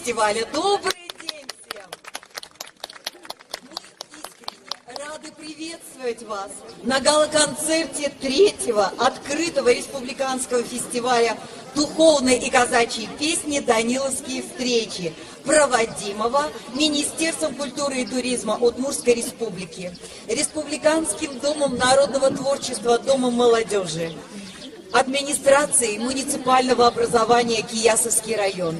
фестиваля. Добрый день всем! Мы искренне рады приветствовать вас на гала-концерте 3-го открытого республиканского фестиваля духовной и казачьей песни «Даниловские встречи», проводимого Министерством культуры и туризма Удмуртской республики, Республиканским домом народного творчества, Домом молодежи, администрацией муниципального образования Киясовский район,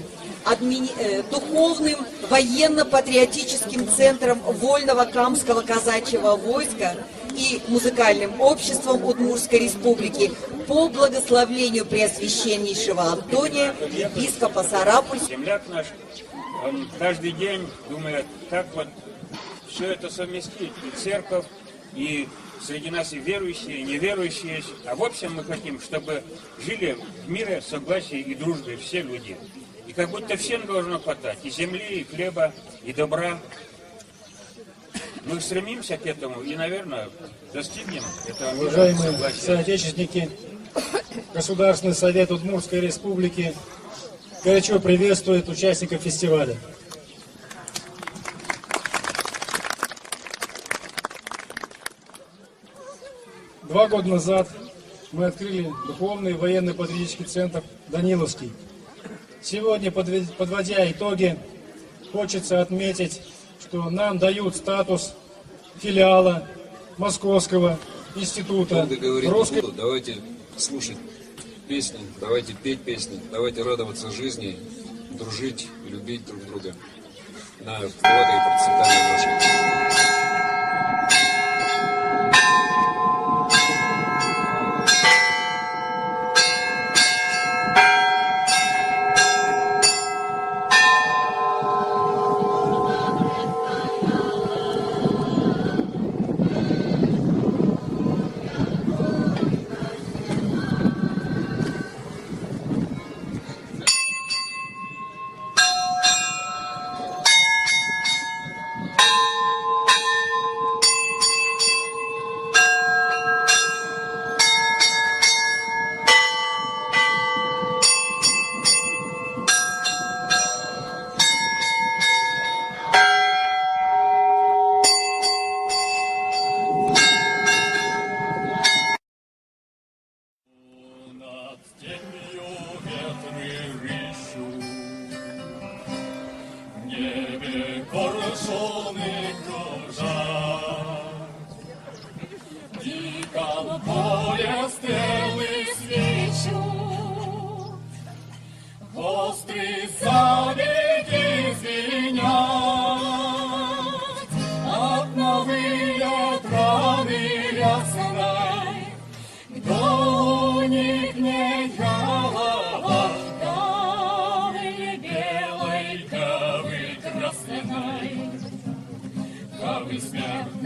духовным военно-патриотическим центром Вольного Камского казачьего войска и музыкальным обществом Удмуртской республики по благословлению Преосвященнейшего Антония, епископа Сарапульского. Земляк наш, он каждый день думает, как вот все это совместить, и церковь, и среди нас и верующие, и неверующие. А в общем мы хотим, чтобы жили в мире, согласии и дружбе все люди. И как будто всем должно хватать и земли, и хлеба, и добра. Мы стремимся к этому и, наверное, достигнем этого мира. Уважаемые соотечественники, Государственный совет Удмуртской республики горячо приветствует участников фестиваля. Два года назад мы открыли духовный военно-патриотический центр «Даниловский». Сегодня, подводя итоги, хочется отметить, что нам дают статус филиала Московского института русской... Давайте слушать песни, давайте петь песни, давайте радоваться жизни, дружить, любить друг друга на благо и процветание нашей. Смерть